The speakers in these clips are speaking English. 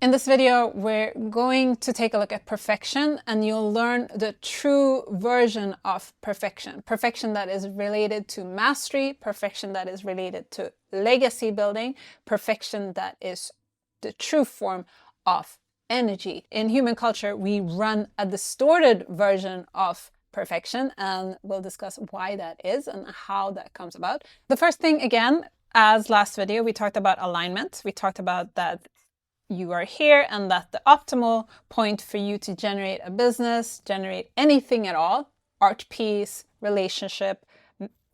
In this video, we're going to take a look at perfection, and you'll learn the true version of perfection. Perfection that is related to mastery, perfection that is related to legacy building, perfection that is the true form of energy. In human culture, we run a distorted version of perfection, and we'll discuss why that is and how that comes about. The first thing, again, as last video, we talked about alignment. We talked about that you are here and that the optimal point for you to generate a business, generate anything at all, art piece, relationship,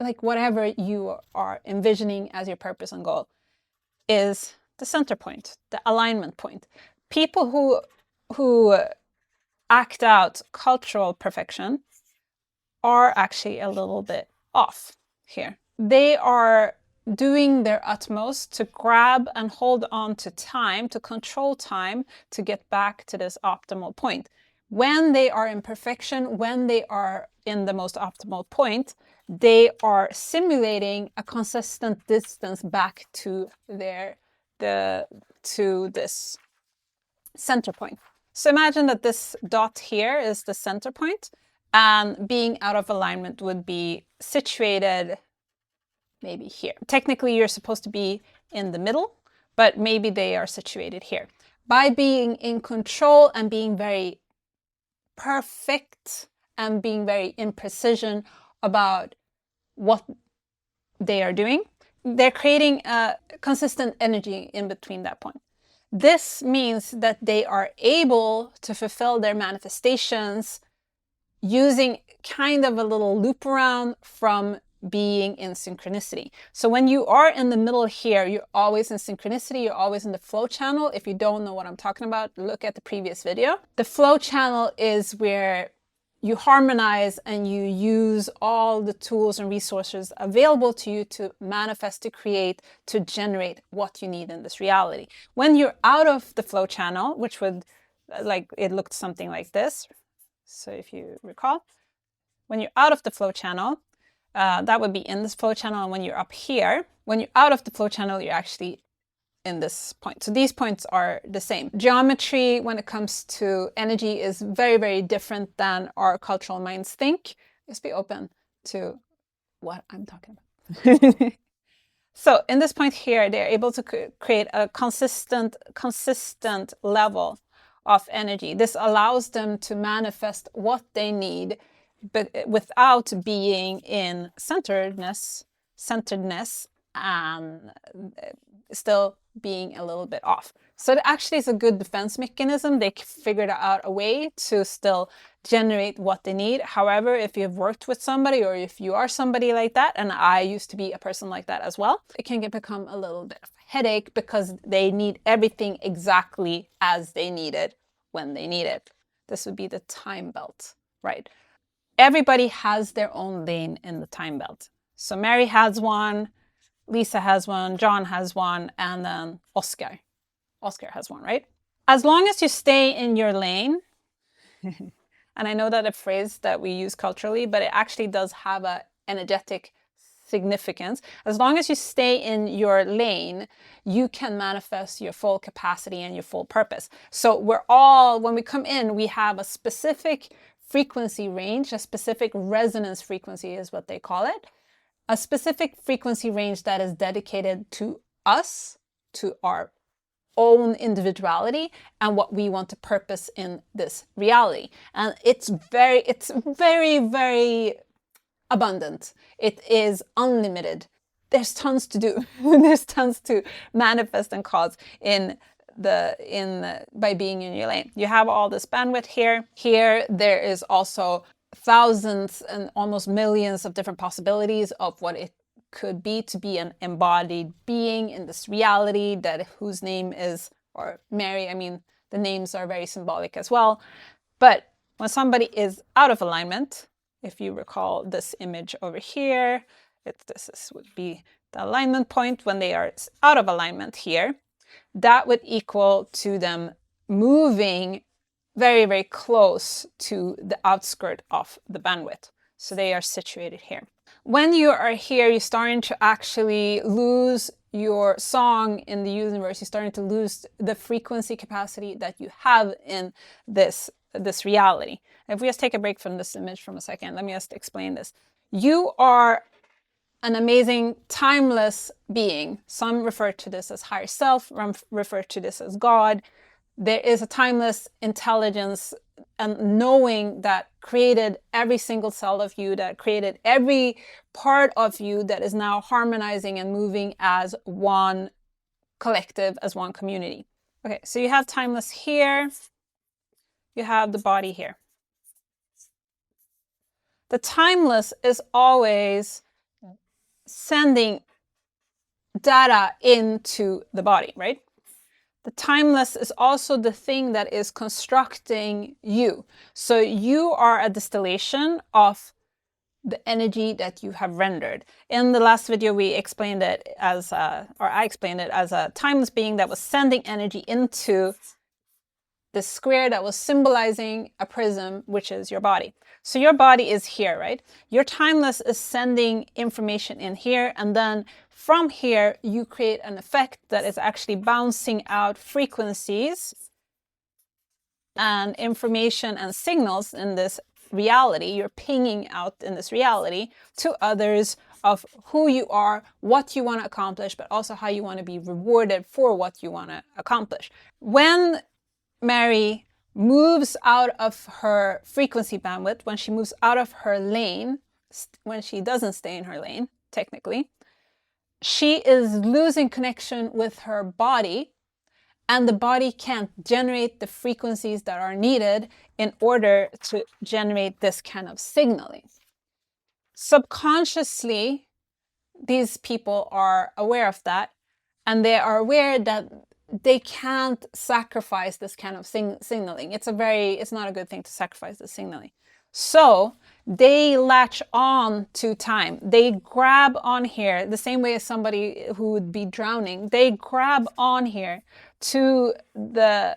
like whatever you are envisioning as your purpose and goal, is the center point, the alignment point. People who act out cultural perfection are actually a little bit off here. They are doing their utmost to grab and hold on to time, to control time, to get back to this optimal point. When they are in perfection, when they are in the most optimal point, they are simulating a consistent distance back to this center point. So imagine that this dot here is the center point, and being out of alignment would be situated maybe here. Technically, you're supposed to be in the middle, but maybe they are situated here. By being in control and being very perfect and being very imprecision about what they are doing, they're creating a consistent energy in between that point. This means that they are able to fulfill their manifestations using kind of a little loop around from being in synchronicity. So when you are in the middle here, you're always in synchronicity, you're always in the flow channel. If you don't know what I'm talking about, look at the previous video. The flow channel is where you harmonize and you use all the tools and resources available to you to manifest, to create, to generate what you need in this reality. When you're out of the flow channel, which would, like, it looked something like this. So if you recall, when you're out of the flow channel, that would be in this flow channel, and when you're up here, when you're out of the flow channel, you're actually in this point. So these points are the same. Geometry, when it comes to energy, is very, very different than our cultural minds think. Just be open to what I'm talking about. So in this point here, they're able to create a consistent level of energy. This allows them to manifest what they need, but without being in centeredness and still being a little bit off. So it actually is a good defense mechanism. They figured out a way to still generate what they need. However, if you've worked with somebody, or if you are somebody like that, and I used to be a person like that as well, it can become a little bit of a headache because they need everything exactly as they need it when they need it. This would be the time belt, right? Everybody has their own lane in the time belt. So Mary has one, Lisa has one, John has one, and then Oscar has one, right? As long as you stay in your lane, and I know that a phrase that we use culturally, but it actually does have an energetic significance. As long as you stay in your lane, you can manifest your full capacity and your full purpose. So when we come in, we have a specific frequency range, a specific resonance frequency is what they call it, a specific frequency range that is dedicated to us, to our own individuality and what we want to purpose in this reality. And it's very, very abundant. It is unlimited. There's tons to do. There's tons to manifest and cause by being in your lane. You have all this bandwidth here. Here there is also thousands and almost millions of different possibilities of what it could be to be an embodied being in this reality, that whose name is, or Mary, I mean, the names are very symbolic as well. But when somebody is out of alignment, if you recall this image over here, this would be the alignment point. When they are out of alignment here, that would equal to them moving very, very close to the outskirt of the bandwidth. So they are situated here. when you are here, you're starting to actually lose your song in the universe. You're starting to lose the frequency capacity that you have in this reality. If we just take a break from this image for a second, let me just explain this. You are an amazing, timeless being. Some refer to this as higher self, some refer to this as God. There is a timeless intelligence and knowing that created every single cell of you, that created every part of you, that is now harmonizing and moving as one collective, as one community. Okay, so you have timeless here, you have the body here. The timeless is always sending data into the body, right? The timeless is also the thing that is constructing you. So you are a distillation of the energy that you have rendered. In the last video, we explained it as, or I explained it as a timeless being that was sending energy into the square that was symbolizing a prism, which is your body. So your body is here, right? Your timeless is sending information in here, and then from here, you create an effect that is actually bouncing out frequencies and information and signals in this reality. You're pinging out in this reality to others of who you are, what you want to accomplish, but also how you want to be rewarded for what you want to accomplish. When Mary moves out of her frequency bandwidth, when she moves out of her lane, when she doesn't stay in her lane, technically, she is losing connection with her body, and the body can't generate the frequencies that are needed in order to generate this kind of signaling. Subconsciously, these people are aware of that, and they are aware that they can't sacrifice this kind of signaling. It's not a good thing to sacrifice the signaling. So they latch on to time. They grab on here the same way as somebody who would be drowning. They grab on here to the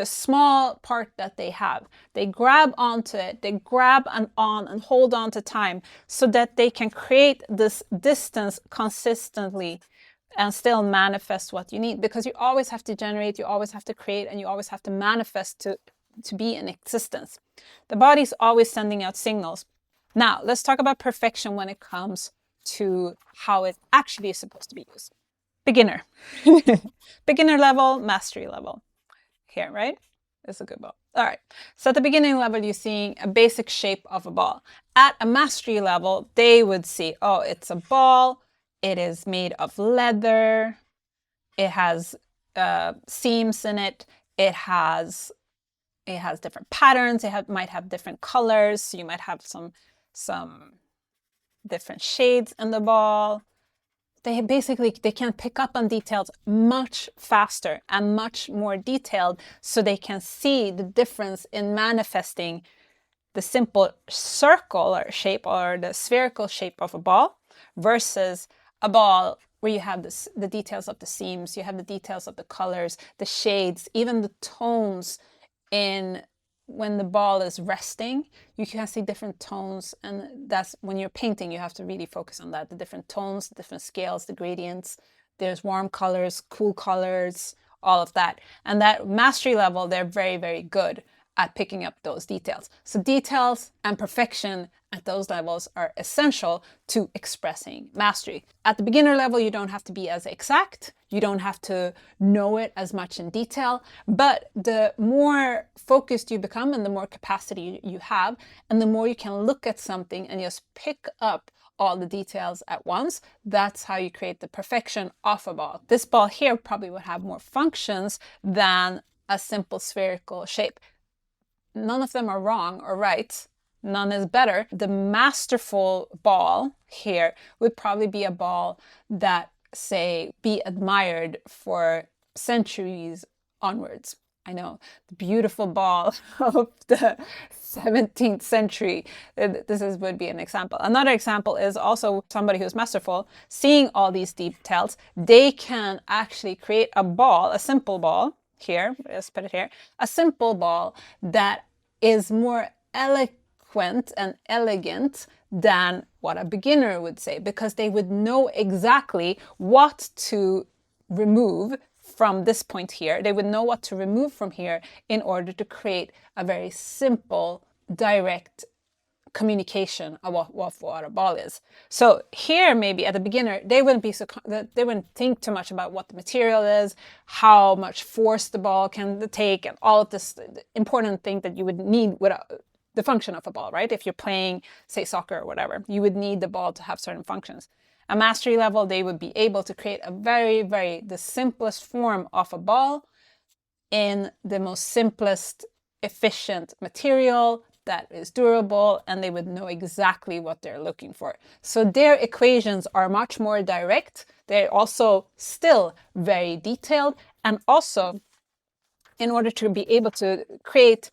small part that they have. They grab onto it, they grab on and hold on to time so that they can create this distance consistently and still manifest what you need, because you always have to generate, you always have to create, and you always have to manifest to be in existence. The body's always sending out signals. Now, let's talk about perfection when it comes to how it actually is supposed to be used. Beginner. Beginner level, mastery level. Here, right? It's a good ball. All right. So at the beginning level, you're seeing a basic shape of a ball. At a mastery level, they would see, oh, it's a ball. It is made of leather. It has seams in it. It has different patterns. It might have different colors. So you might have some different shades in the ball. They can pick up on details much faster and much more detailed, so they can see the difference in manifesting the simple circle or shape or the spherical shape of a ball versus a ball where you have the details of the seams, you have the details of the colors, the shades, even the tones in when the ball is resting. You can see different tones, and that's when you're painting, you have to really focus on that, the different tones, the different scales, the gradients. There's warm colors, cool colors, all of that. And that mastery level, they're very, very good at picking up those details. So details and perfection at those levels are essential to expressing mastery. At the beginner level, you don't have to be as exact. You don't have to know it as much in detail, but the more focused you become and the more capacity you have, and the more you can look at something and just pick up all the details at once, that's how you create the perfection of a ball. This ball here probably would have more functions than a simple spherical shape. None of them are wrong or right. None is better. The masterful ball here would probably be a ball that, say, be admired for centuries onwards. I know, the beautiful ball of the 17th century. Would be an example. Another example is also somebody who's masterful, seeing all these details. They can actually create a ball, a simple ball, here, let's put it here, a simple ball that is more eloquent and elegant than what a beginner would say, because they would know exactly what to remove from this point here. They would know what to remove from here in order to create a very simple, direct communication of what a ball is. So here, maybe at the beginner, they wouldn't think too much about what the material is, how much force the ball can take, and all of this important thing that you would need with the function of a ball, right? If you're playing, say, soccer or whatever, you would need the ball to have certain functions. A mastery level, they would be able to create a the simplest form of a ball in the most simplest, efficient material that is durable, and they would know exactly what they're looking for. So their equations are much more direct. They're also still very detailed, and also in order to be able to create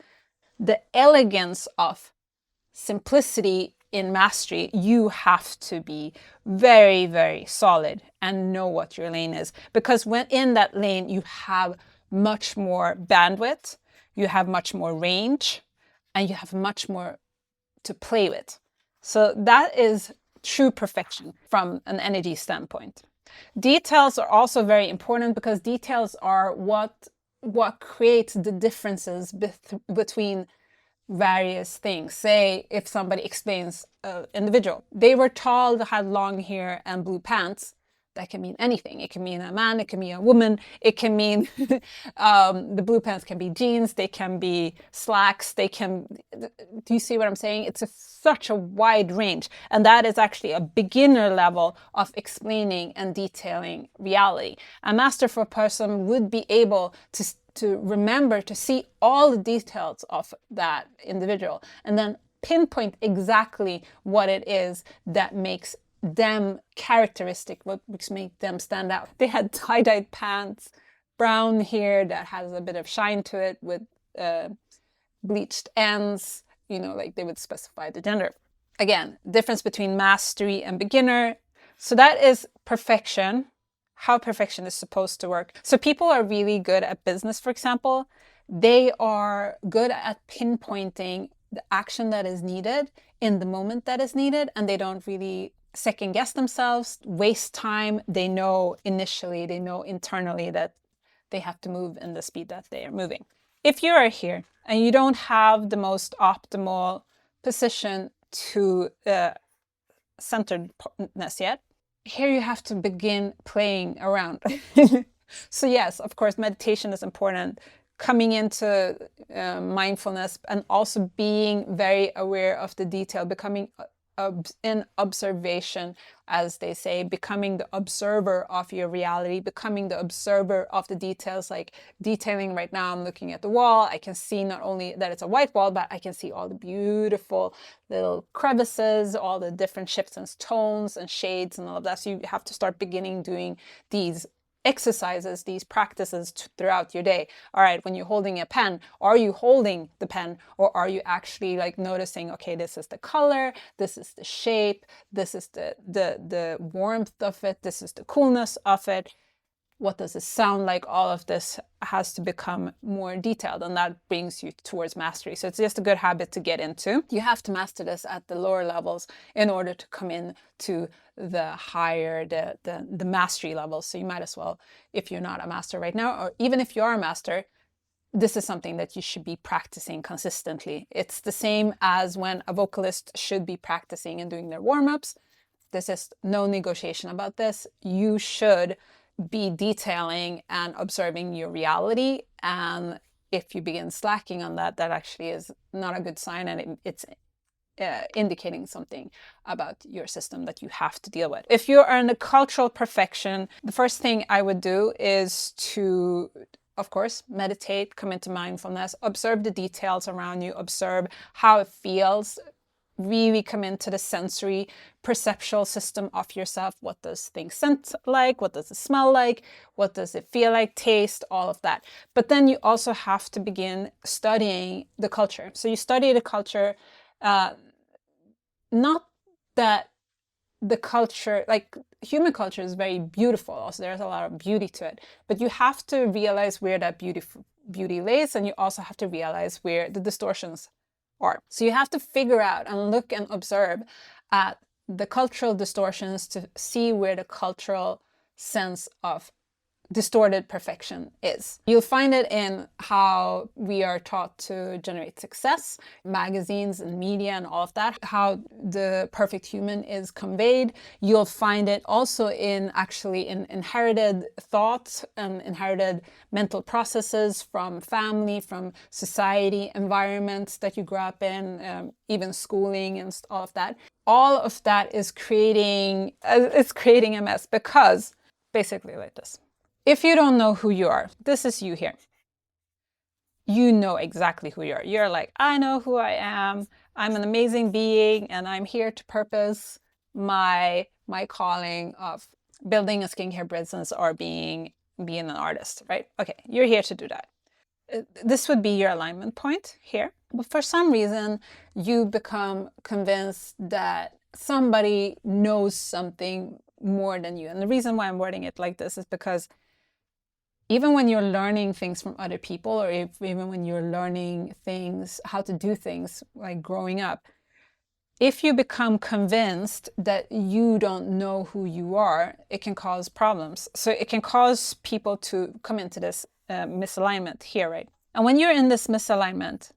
the elegance of simplicity in mastery, you have to be very, very solid and know what your lane is. Because when in that lane, you have much more bandwidth, you have much more range, and you have much more to play with. So that is true perfection from an energy standpoint. Details are also very important, because details are what creates the differences between various things. Say, if somebody explains an individual, they were tall, had long hair and blue pants, that can mean anything. It can mean a man, it can mean a woman, it can mean the blue pants can be jeans, they can be slacks, they can, do you see what I'm saying? It's such a wide range, and that is actually a beginner level of explaining and detailing reality. A masterful person would be able to remember to see all the details of that individual, and then pinpoint exactly what it is that makes them characteristic, what makes them stand out. They had tie-dyed pants, brown hair that has a bit of shine to it with bleached ends, like they would specify the gender. Again, difference between mastery and beginner. So that is perfection, how perfection is supposed to work. So people are really good at business, for example. They are good at pinpointing the action that is needed in the moment that is needed, and they don't really second guess themselves, waste time. They know initially, they know internally that they have to move in the speed that they are moving. If you are here and you don't have the most optimal position to centeredness yet, here you have to begin playing around. So yes, of course, meditation is important. Coming into mindfulness, and also being very aware of the detail, becoming in observation, as they say, becoming the observer of your reality, becoming the observer of the details. Like detailing right now, I'm looking at the wall. I can see not only that it's a white wall, but I can see all the beautiful little crevices, all the different shifts and tones and shades and all of that. So you have to start beginning doing these exercises, these practices throughout your day. All right, when you're holding a pen, are you holding the pen, or are you actually like noticing, okay, this is the color, this is the shape, this is the warmth of it, this is the coolness of it, what does it sound like? All of this has to become more detailed, and that brings you towards mastery. So it's just a good habit to get into. You have to master this at the lower levels in order to come in to the higher, the mastery levels. So you might as well, if you're not a master right now, or even if you are a master, this is something that you should be practicing consistently. It's the same as when a vocalist should be practicing and doing their warm-ups. This is no negotiation about this. You should be detailing and observing your reality, and if you begin slacking on that, that actually is not a good sign, and it's indicating something about your system that you have to deal with. If you are in a cultural perfection, the first thing I would do is to, of course, meditate, come into mindfulness, observe the details around you, observe how it feels, really come into the sensory perceptual system of yourself. What does things scent like? What does it smell like? What does it feel like? Taste, all of that. But then you also have to begin studying the culture. So you study the culture, not that the culture, like human culture is very beautiful. Also, there's a lot of beauty to it, but you have to realize where that beauty lays, and you also have to realize where the distortions are. So you have to figure out and look and observe at the cultural distortions to see where the cultural sense of distorted perfection is. You'll find it in how we are taught to generate success, magazines and media and all of that, how the perfect human is conveyed. You'll find it also in inherited thoughts and inherited mental processes from family, from society, environments that you grew up in, even schooling and all of that. All of that is creating a mess, because basically like this. If you don't know who you are, this is you here. You know exactly who you are. You're like, I know who I am. I'm an amazing being, and I'm here to purpose my calling of building a skincare business or being an artist, right? Okay, you're here to do that. This would be your alignment point here. But for some reason, you become convinced that somebody knows something more than you. And the reason why I'm wording it like this is because even when you're learning things from other people, or even when you're learning things, how to do things, like growing up, if you become convinced that you don't know who you are, it can cause problems. So it can cause people to come into this misalignment here, right? And when you're in this misalignment,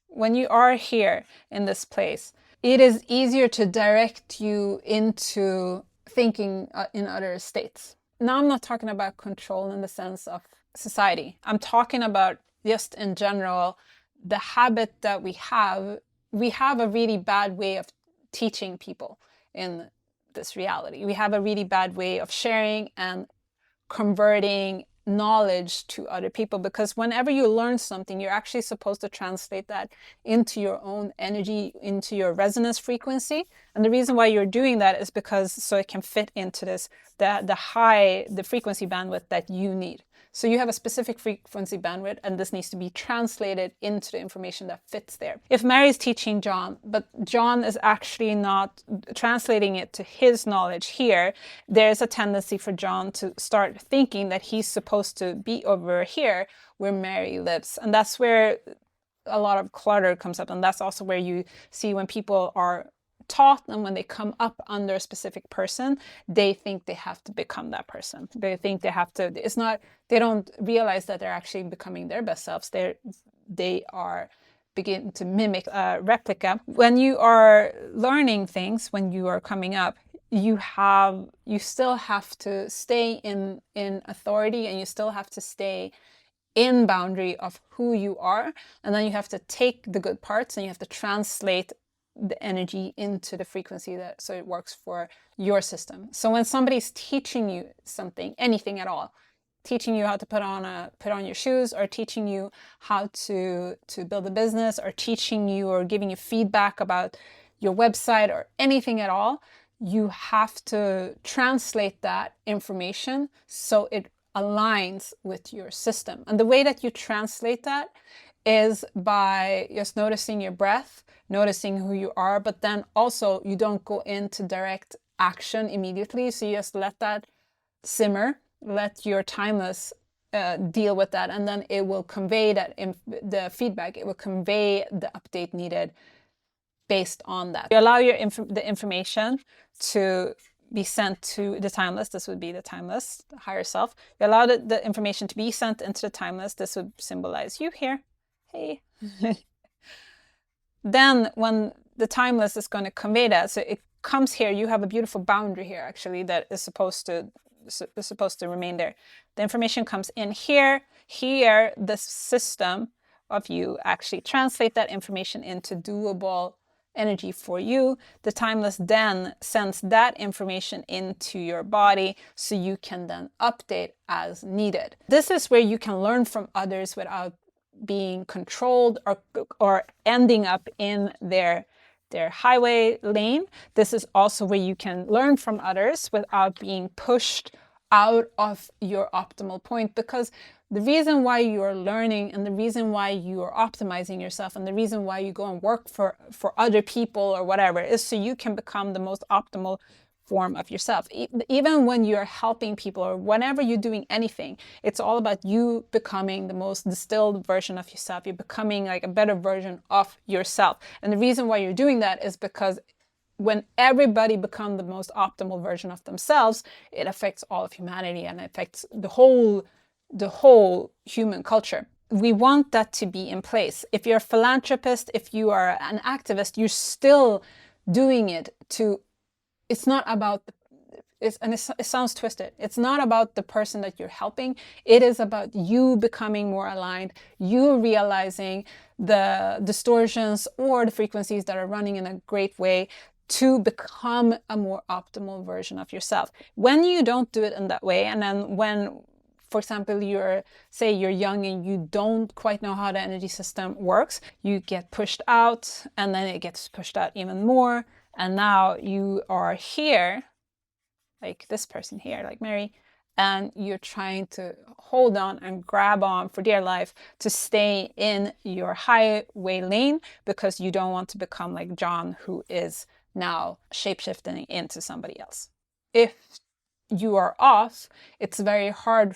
when you are here in this place, it is easier to direct you into thinking in other states. Now, I'm not talking about control in the sense of society. I'm talking about just in general, the habit that we have a really bad way of teaching people in this reality. We have a really bad way of sharing and converting knowledge to other people, because whenever you learn something, you're actually supposed to translate that into your own energy, into your resonance frequency. And the reason why you're doing that is because so it can fit into this, the frequency bandwidth that you need. So you have a specific frequency bandwidth, and this needs to be translated into the information that fits there. If Mary's teaching John, but John is actually not translating it to his knowledge here, there's a tendency for John to start thinking that he's supposed to be over here where Mary lives. And that's where a lot of clutter comes up. And that's also where you see when people are taught, and when they come up under a specific person, they think they have to become that person. They think they have to, they don't realize that they're actually becoming their best selves. They are begin to mimic a replica. When you are learning things, when you are coming up, you still have to stay in authority, and you still have to stay in boundary of who you are. And then you have to take the good parts and you have to translate the energy into the frequency so it works for your system. So when somebody's teaching you something, anything at all, teaching you how to put on your shoes, or teaching you how to build a business, or teaching you or giving you feedback about your website, or anything at all, you have to translate that information so it aligns with your system. And the way that you translate that is by just noticing your breath, noticing who you are, but then also you don't go into direct action immediately. So you just let that simmer, let your timeless deal with that, and then it will convey the feedback, it will convey the update needed based on that. You allow the information to be sent to the timeless. This would be the timeless, the higher self. You allow the information to be sent into the timeless. This would symbolize you here. Hey. Then when the timeless is going to convey that, so it comes here, you have a beautiful boundary here actually that is supposed to remain there. The information comes in here. Here, the system of you actually translate that information into doable energy for you. The timeless then sends that information into your body so you can then update as needed. This is where you can learn from others without being controlled or ending up in their highway lane. This is also where you can learn from others without being pushed out of your optimal point, because the reason why you're learning and the reason why you are optimizing yourself and the reason why you go and work for other people or whatever is so you can become the most optimal form of yourself. Even when you're helping people or whenever you're doing anything, it's all about you becoming the most distilled version of yourself. You're becoming like a better version of yourself. And the reason why you're doing that is because when everybody becomes the most optimal version of themselves, it affects all of humanity and affects the whole human culture. We want that to be in place. If you're a philanthropist, if you are an activist, you're still doing it to, it's not about, it sounds twisted. It's not about the person that you're helping. It is about you becoming more aligned, you realizing the distortions or the frequencies that are running in a great way to become a more optimal version of yourself. When you don't do it in that way, and then when, for example, you're young and you don't quite know how the energy system works, you get pushed out, and then it gets pushed out even more. And now you are here, like this person here, like Mary, and you're trying to hold on and grab on for dear life to stay in your highway lane because you don't want to become like John, who is now shapeshifting into somebody else. If you are off, it's very hard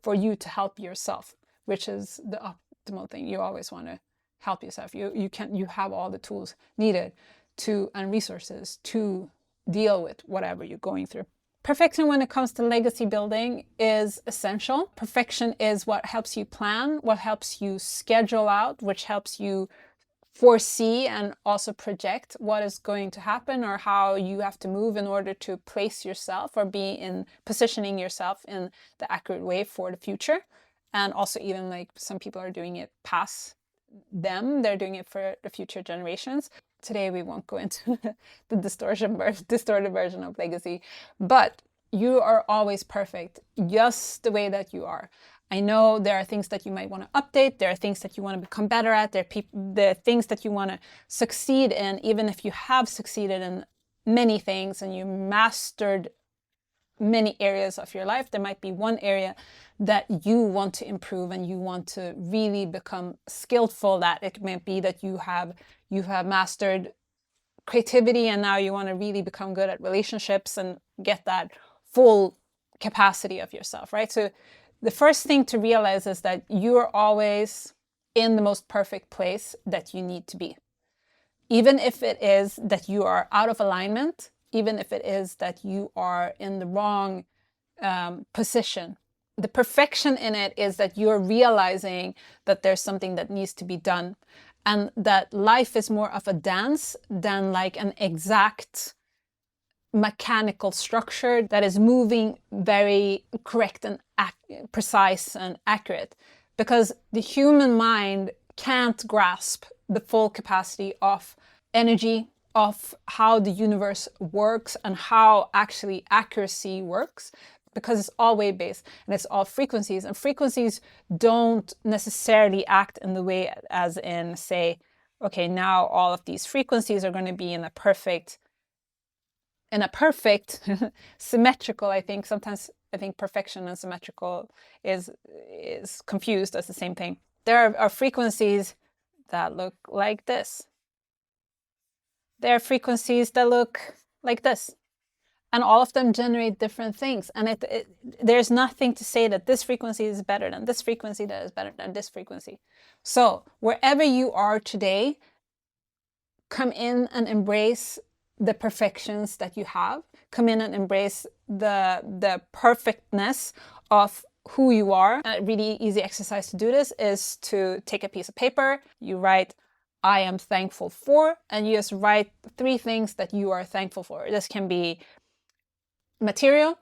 for you to help yourself, which is the optimal thing. You always want to help yourself. You have all the tools needed to, and resources to deal with whatever you're going through. Perfection when it comes to legacy building is essential. Perfection is what helps you plan, what helps you schedule out, which helps you foresee and also project what is going to happen or how you have to move in order to place yourself or be in positioning yourself in the accurate way for the future. And also even like some people are doing it past them, they're doing it for the future generations. Today we won't go into the distorted version of legacy, but you are always perfect just the way that you are. I know there are things that you might want to update, there are things that you want to become better at, there are things that you want to succeed in, even if you have succeeded in many things and you mastered many areas of your life, there might be one area that you want to improve and you want to really become skillful at. It might be that you have mastered creativity and now you want to really become good at relationships and get that full capacity of yourself, right? So the first thing to realize is that you're always in the most perfect place that you need to be. Even if it is that you are out of alignment, even if it is that you are in the wrong position. The perfection in it is that you're realizing that there's something that needs to be done and that life is more of a dance than like an exact mechanical structure that is moving very correct and precise and accurate, because the human mind can't grasp the full capacity of energy, of how the universe works and how actually accuracy works, because it's all wave-based and it's all frequencies, and frequencies don't necessarily act in the way as in, say, okay, now all of these frequencies are going to be in a perfect symmetrical. I think sometimes perfection and symmetrical is confused as the same thing. There are frequencies that look like this. There are frequencies that look like this. And all of them generate different things. And there's nothing to say that this frequency is better than this frequency, that is better than this frequency. So wherever you are today, come in and embrace the perfections that you have. Come in and embrace the perfectness of who you are. A really easy exercise to do this is to take a piece of paper, you write, I am thankful for, and you just write 3 things that you are thankful for. This can be material.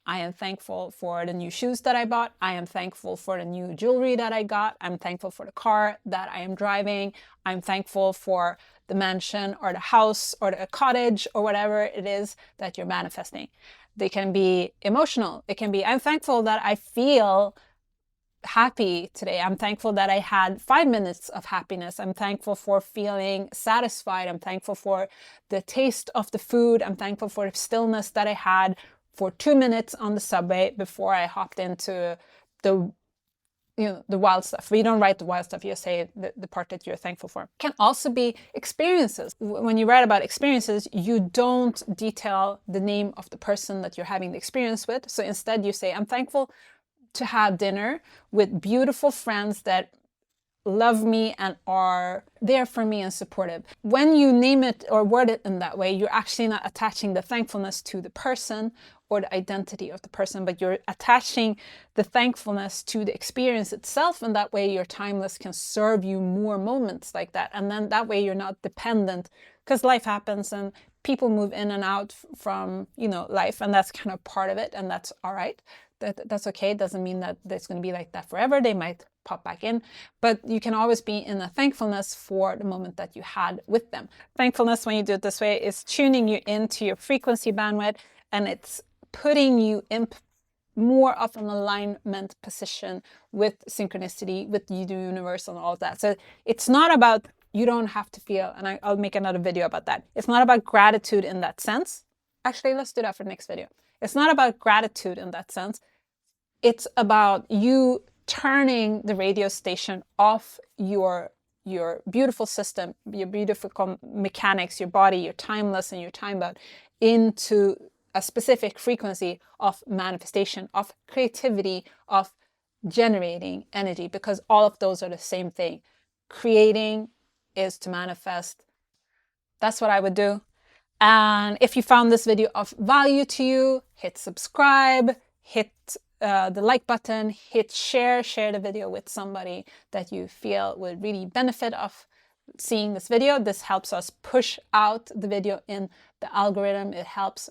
I am thankful for the new shoes that I bought. I am thankful for the new jewelry that I got. I'm thankful for the car that I am driving. I'm thankful for the mansion or the house or the cottage or whatever it is that you're manifesting. They can be emotional. It can be, I'm thankful that I feel happy today. I'm thankful that I had 5 minutes of happiness. I'm thankful for feeling satisfied. I'm thankful for the taste of the food. I'm thankful for the stillness that I had for 2 minutes on the subway before I hopped into the wild stuff. But you don't write the wild stuff, you say the part that you're thankful for. It can also be experiences. When you write about experiences, you don't detail the name of the person that you're having the experience with. So instead you say, I'm thankful to have dinner with beautiful friends that love me and are there for me and supportive. When you name it or word it in that way, you're actually not attaching the thankfulness to the person or the identity of the person, but you're attaching the thankfulness to the experience itself, and that way your timeless can serve you more moments like that. And then that way you're not dependent, because life happens and people move in and out from, you know, life, and that's kind of part of it, and that's all right. That's okay. It doesn't mean that it's going to be like that forever. They might pop back in, but you can always be in a thankfulness for the moment that you had with them. Thankfulness, when you do it this way, is tuning you into your frequency bandwidth, and it's putting you in more of an alignment position with synchronicity, with the universe and all of that. So it's not about, you don't have to feel, and I'll make another video about that. It's not about gratitude in that sense. Actually, let's do that for the next video. It's not about gratitude in that sense. It's about you turning the radio station off your beautiful system, your beautiful mechanics, your body, your timeless and your time-bound, into a specific frequency of manifestation, of creativity, of generating energy, because all of those are the same thing. Creating is to manifest. That's what I would do. And if you found this video of value to you, hit subscribe, hit the like button, hit share the video with somebody that you feel would really benefit of seeing this video. This helps us push out the video in the algorithm. It helps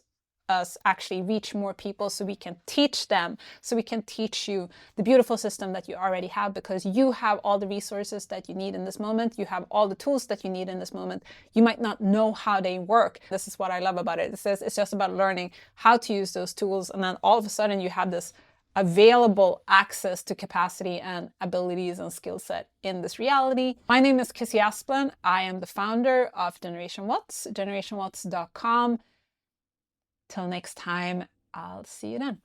us actually reach more people, so we can teach them, so we can teach you the beautiful system that you already have, because you have all the resources that you need in this moment. You have all the tools that you need in this moment. You might not know how they work. This is what I love about it. It says it's just about learning how to use those tools, and then all of a sudden you have this available access to capacity and abilities and skill set in this reality. My name is Kissey Asplund. I am the founder of Generation Watts, generationwatts.com. Till next time, I'll see you then.